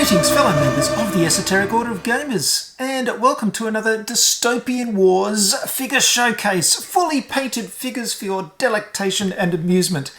Greetings fellow members of the Esoteric Order of Gamers, and welcome to another Dystopian Wars figure showcase, fully painted figures for your delectation and amusement.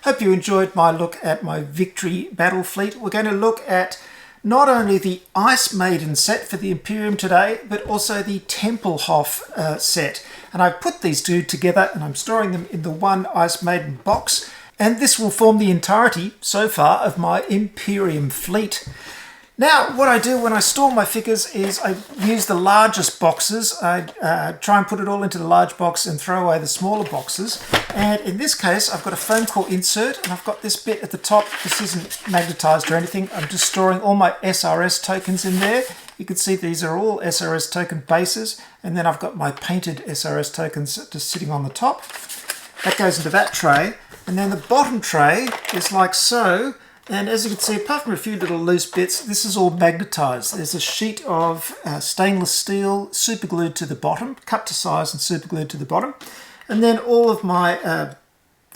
Hope you enjoyed my look at my Victory Battle Fleet. We're going to look at not only the Ice Maiden set for the Imperium today, but also the Tempelhof set. And I've put these two together and I'm storing them in the one Ice Maiden box. And this will form the entirety, so far, of my Imperium fleet. Now, what I do when I store my figures is I use the largest boxes. I try and put it all into the large box and throw away the smaller boxes. And in this case, I've got a foam core insert, and I've got this bit at the top. This isn't magnetized or anything. I'm just storing all my SRS tokens in there. You can see these are all SRS token bases. And then I've got my painted SRS tokens just sitting on the top. That goes into that tray. And then the bottom tray is like so, and as you can see, apart from a few little loose bits, this is all magnetized. There's a sheet of stainless steel super glued to the bottom, cut to size and super glued to the bottom. And then all of my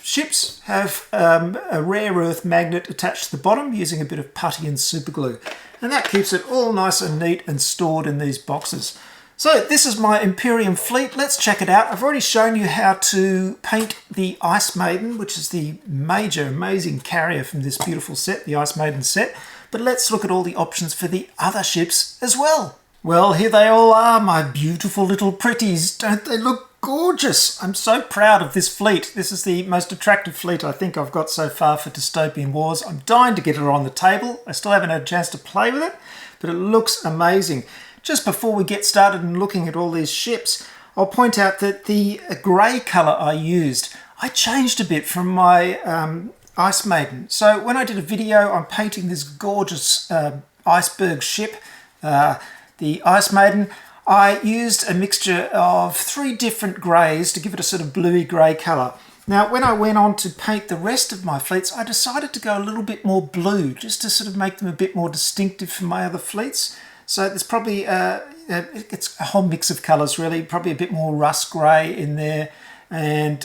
ships have a rare earth magnet attached to the bottom using a bit of putty and super glue. And that keeps it all nice and neat and stored in these boxes. So this is my Imperium fleet. Let's check it out. I've already shown you how to paint the Ice Maiden, which is the major, amazing carrier from this beautiful set, the Ice Maiden set. But let's look at all the options for the other ships as well. Well, here they all are, my beautiful little pretties. Don't they look gorgeous? I'm so proud of this fleet. This is the most attractive fleet I think I've got so far for Dystopian Wars. I'm dying to get her on the table. I still haven't had a chance to play with it, but it looks amazing. Just before we get started and looking at all these ships, I'll point out that the grey colour I used, I changed a bit from my Ice Maiden. So when I did a video on painting this gorgeous iceberg ship, the Ice Maiden, I used a mixture of 3 different greys to give it a sort of bluey grey colour. Now, when I went on to paint the rest of my fleets, I decided to go a little bit more blue, just to sort of make them a bit more distinctive from my other fleets. So there's probably, it's a whole mix of colours really, probably a bit more rust grey in there, and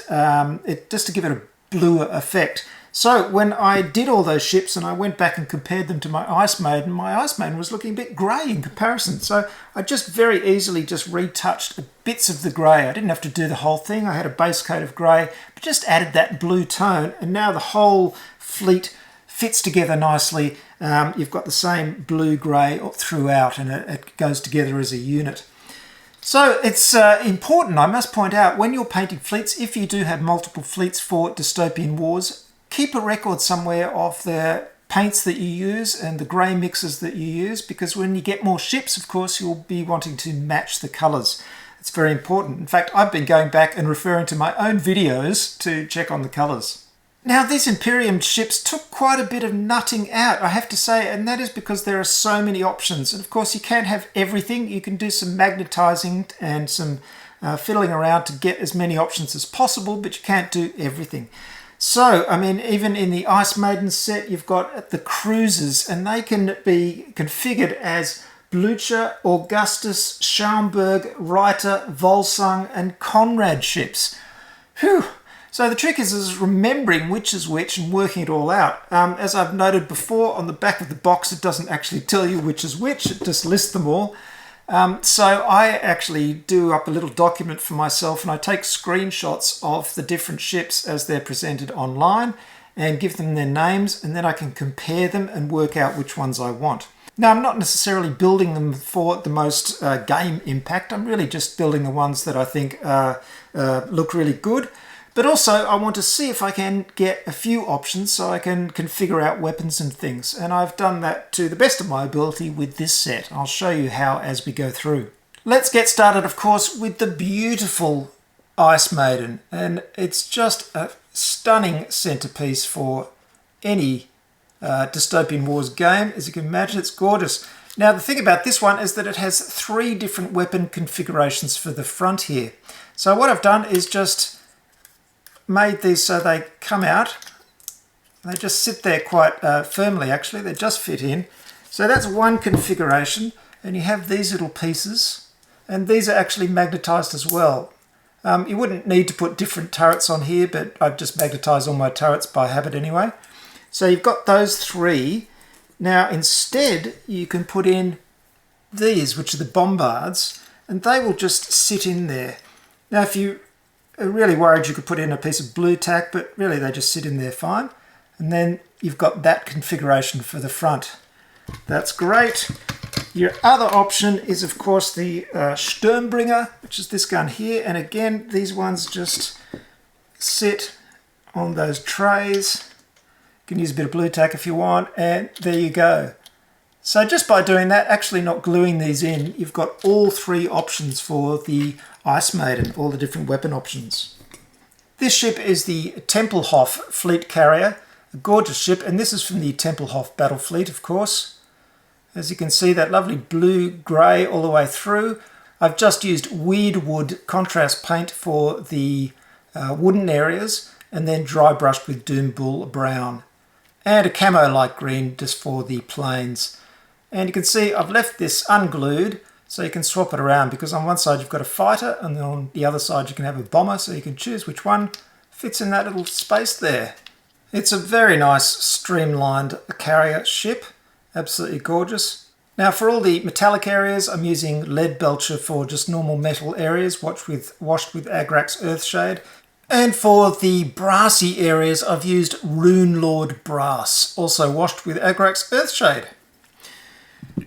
just to give it a bluer effect. So when I did all those ships and I went back and compared them to my Ice Maiden was looking a bit grey in comparison. So I just very easily just retouched bits of the grey. I didn't have to do the whole thing. I had a base coat of grey, but just added that blue tone, and now the whole fleet fits together nicely. You've got the same blue-grey throughout, and it goes together as a unit. So it's important, I must point out, when you're painting fleets, if you do have multiple fleets for Dystopian Wars, keep a record somewhere of the paints that you use and the grey mixes that you use, because when you get more ships, of course, you'll be wanting to match the colours. It's very important. In fact, I've been going back and referring to my own videos to check on the colours. Now, these Imperium ships took quite a bit of nutting out, I have to say, and that is because there are so many options. And of course, you can't have everything. You can do some magnetizing and some fiddling around to get as many options as possible, but you can't do everything. So, I mean, even in the Ice Maiden set, you've got the cruisers, and they can be configured as Blucher, Augustus, Schaumburg, Reiter, Volsung, and Conrad ships. Whew! So the trick is remembering which is which and working it all out. As I've noted before, on the back of the box it doesn't actually tell you which is which, it just lists them all. So I actually do up a little document for myself, and I take screenshots of the different ships as they're presented online and give them their names, and then I can compare them and work out which ones I want. Now, I'm not necessarily building them for the most game impact. I'm really just building the ones that I think look really good. But also, I want to see if I can get a few options so I can configure out weapons and things. And I've done that to the best of my ability with this set. I'll show you how as we go through. Let's get started, of course, with the beautiful Ice Maiden. And it's just a stunning centerpiece for any Dystopian Wars game. As you can imagine, it's gorgeous. Now, the thing about this one is that it has 3 different weapon configurations for the front here. So what I've done is just made these so they come out. They just sit there quite firmly, actually. They just fit in. So that's one configuration. And you have these little pieces. And these are actually magnetized as well. You wouldn't need to put different turrets on here, but I've just magnetized all my turrets by habit anyway. So you've got those 3. Now instead you can put in these, which are the bombards, and they will just sit in there. Now if you are really worried, you could put in a piece of blue tack, but really they just sit in there fine. And then you've got that configuration for the front. That's great. Your other option is of course the Sturmbringer, which is this gun here, and again these ones just sit on those trays. You can use a bit of blue tack if you want, and there you go. So just by doing that, actually not gluing these in, you've got all three options for the Ice Maiden, all the different weapon options. This ship is the Tempelhof fleet carrier, a gorgeous ship, and this is from the Tempelhof Battlefleet, of course. As you can see, that lovely blue-grey all the way through. I've just used weird wood contrast paint for the wooden areas, and then dry brushed with Doom Bull brown. And a camo light green just for the planes. And you can see I've left this unglued, so you can swap it around, because on one side you've got a fighter, and then on the other side you can have a bomber, so you can choose which one fits in that little space there. It's a very nice streamlined carrier ship. Absolutely gorgeous. Now for all the metallic areas, I'm using lead belcher for just normal metal areas, washed with Agrax Earthshade. And for the brassy areas, I've used Rune Lord Brass, also washed with Agrax Earthshade.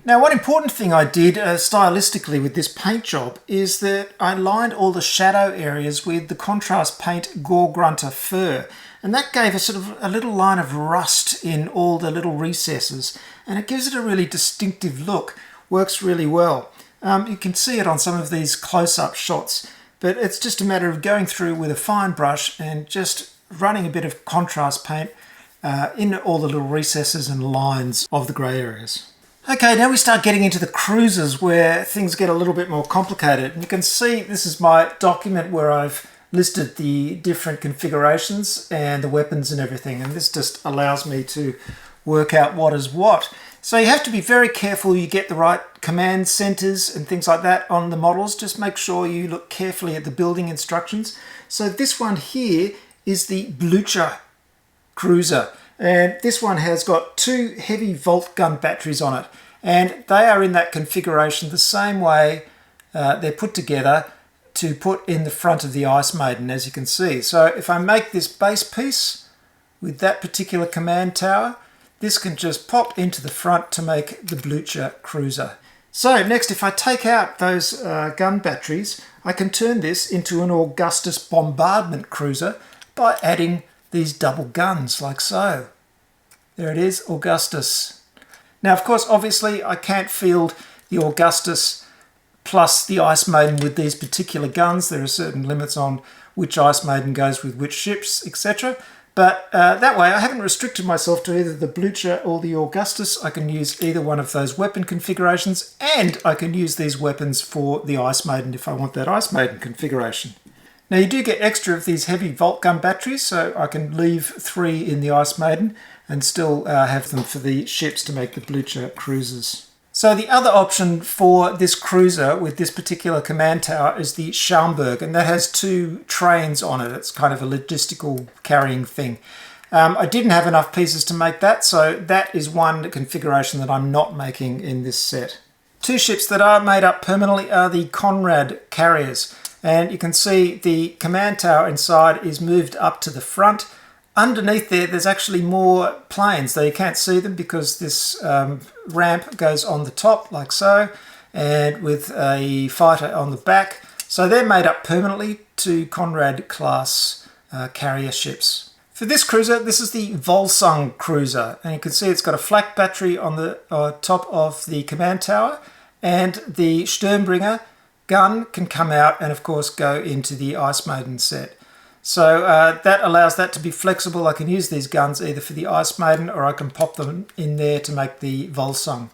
Now one important thing I did stylistically with this paint job is that I lined all the shadow areas with the contrast paint Gore Grunter Fur. And that gave a sort of a little line of rust in all the little recesses, and it gives it a really distinctive look. Works really well. You can see it on some of these close-up shots, but it's just a matter of going through with a fine brush and just running a bit of contrast paint in all the little recesses and lines of the grey areas. Okay, now we start getting into the cruisers where things get a little bit more complicated. And you can see this is my document where I've listed the different configurations and the weapons and everything, and this just allows me to work out what is what. So you have to be very careful you get the right command centers and things like that on the models. Just make sure you look carefully at the building instructions. So this one here is the Blucher cruiser, and this one has got 2 heavy volt gun batteries on it, and they are in that configuration the same way they're put together to put in the front of the Ice Maiden, as you can see. So if I make this base piece with that particular command tower, this can just pop into the front to make the Blucher cruiser. So next, if I take out those gun batteries, I can turn this into an Augustus bombardment cruiser by adding these double guns like so. There it is, Augustus. Now of course, obviously I can't field the Augustus plus the Ice Maiden with these particular guns. There are certain limits on which Ice Maiden goes with which ships, etc. But that way I haven't restricted myself to either the Blucher or the Augustus. I can use either one of those weapon configurations, and I can use these weapons for the Ice Maiden if I want that Ice Maiden configuration. Now you do get extra of these heavy volt gun batteries, so I can leave 3 in the Ice Maiden and still have them for the ships to make the Blucher cruisers. So the other option for this cruiser with this particular command tower is the Schaumburg, and that has 2 trains on it. It's kind of a logistical carrying thing. I didn't have enough pieces to make that, so that is one configuration that I'm not making in this set. 2 ships that are made up permanently are the Conrad carriers, and you can see the command tower inside is moved up to the front. Underneath there's actually more planes, though you can't see them because this ramp goes on the top like so, and with a fighter on the back. So they're made up permanently to Conrad class carrier ships. For this cruiser, this is the Volsung cruiser, and you can see it's got a flak battery on the top of the command tower, and the Sturmbringer gun can come out and of course go into the Ice Maiden set. So that allows that to be flexible. I can use these guns either for the Ice Maiden, or I can pop them in there to make the Volsung.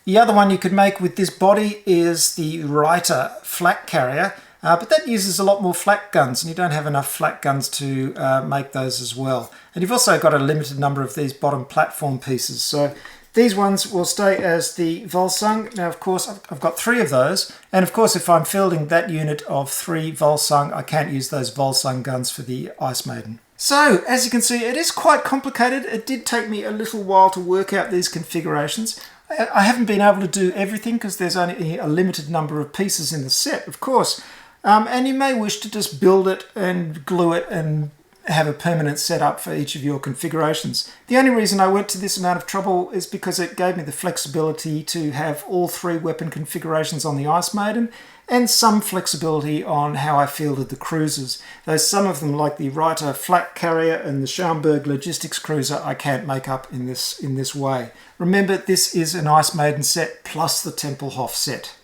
The other one you could make with this body is the Reiter flak carrier, but that uses a lot more flak guns, and you don't have enough flak guns to make those as well. And you've also got a limited number of these bottom platform pieces. So these ones will stay as the Volsung. Now, of course, I've got 3 of those. And of course, if I'm fielding that unit of 3 Volsung, I can't use those Volsung guns for the Ice Maiden. So, as you can see, it is quite complicated. It did take me a little while to work out these configurations. I haven't been able to do everything because there's only a limited number of pieces in the set, of course. And you may wish to just build it and glue it and have a permanent setup for each of your configurations. The only reason I went to this amount of trouble is because it gave me the flexibility to have all 3 weapon configurations on the Ice Maiden and some flexibility on how I fielded the cruisers. Though some of them, like the Reiter Flak Carrier and the Schaumburg Logistics Cruiser, I can't make up in this way. Remember, this is an Ice Maiden set plus the Tempelhof set.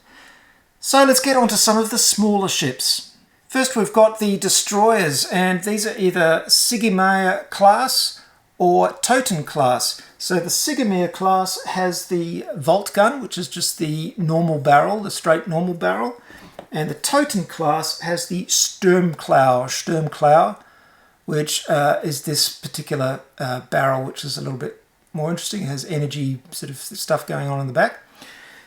So let's get on to some of the smaller ships. First, we've got the destroyers, and these are either Sigimaya class or Toten class. So the Sigimaya class has the Volt gun, which is just the normal barrel, the straight normal barrel. And the Toten class has the Sturmklau, which is this particular barrel, which is a little bit more interesting. It has energy sort of stuff going on in the back.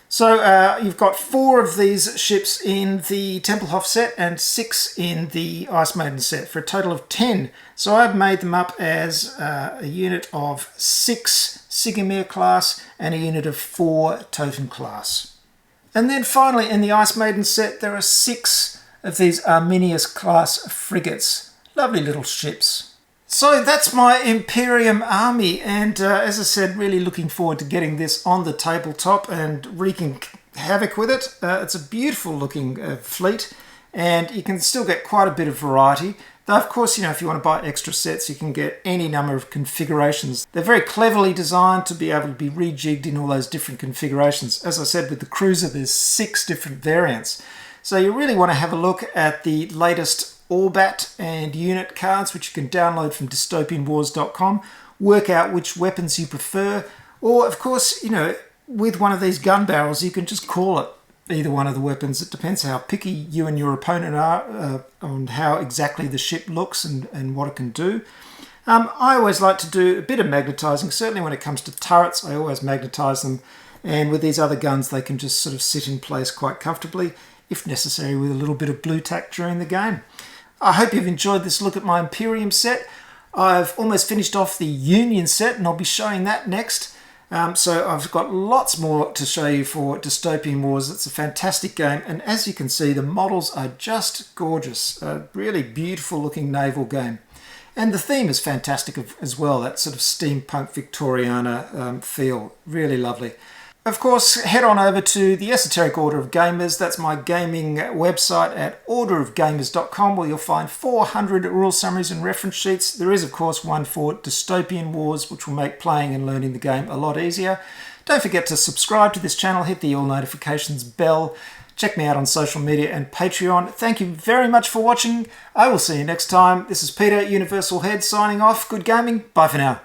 So you've got 4 of these ships in the Tempelhof set and 6 in the Ice Maiden set for a total of 10. So I've made them up as a unit of 6 Sigimaya class and a unit of 4 Toten class. And then finally in the Ice Maiden set there are 6 of these Arminius class frigates. Lovely little ships. So that's my Imperium army, and as I said, really looking forward to getting this on the tabletop and wreaking havoc with it. It's a beautiful looking fleet, and you can still get quite a bit of variety. Though of course, if you want to buy extra sets, you can get any number of configurations. They're very cleverly designed to be able to be rejigged in all those different configurations. As I said, with the cruiser, there's 6 different variants. So you really want to have a look at the latest Orbat and unit cards, which you can download from dystopianwars.com, work out which weapons you prefer, or of course, with one of these gun barrels, you can just call it either one of the weapons. It depends how picky you and your opponent are on how exactly the ship looks and what it can do. I always like to do a bit of magnetizing. Certainly when it comes to turrets, I always magnetize them, and with these other guns, they can just sort of sit in place quite comfortably, if necessary with a little bit of blue tack during the game. I hope you've enjoyed this look at my Imperium set. I've almost finished off the Union set, and I'll be showing that next. So I've got lots more to show you for Dystopian Wars. It's a fantastic game, and as you can see, the models are just gorgeous. A really beautiful looking naval game. And the theme is fantastic as well, that sort of steampunk Victoriana feel. Really lovely. Of course, head on over to the Esoteric Order of Gamers. That's my gaming website at orderofgamers.com, where you'll find 400 rule summaries and reference sheets. There is, of course, one for Dystopian Wars, which will make playing and learning the game a lot easier. Don't forget to subscribe to this channel, hit the all notifications bell. Check me out on social media and Patreon. Thank you very much for watching. I will see you next time. This is Peter, Universal Head, signing off. Good gaming. Bye for now.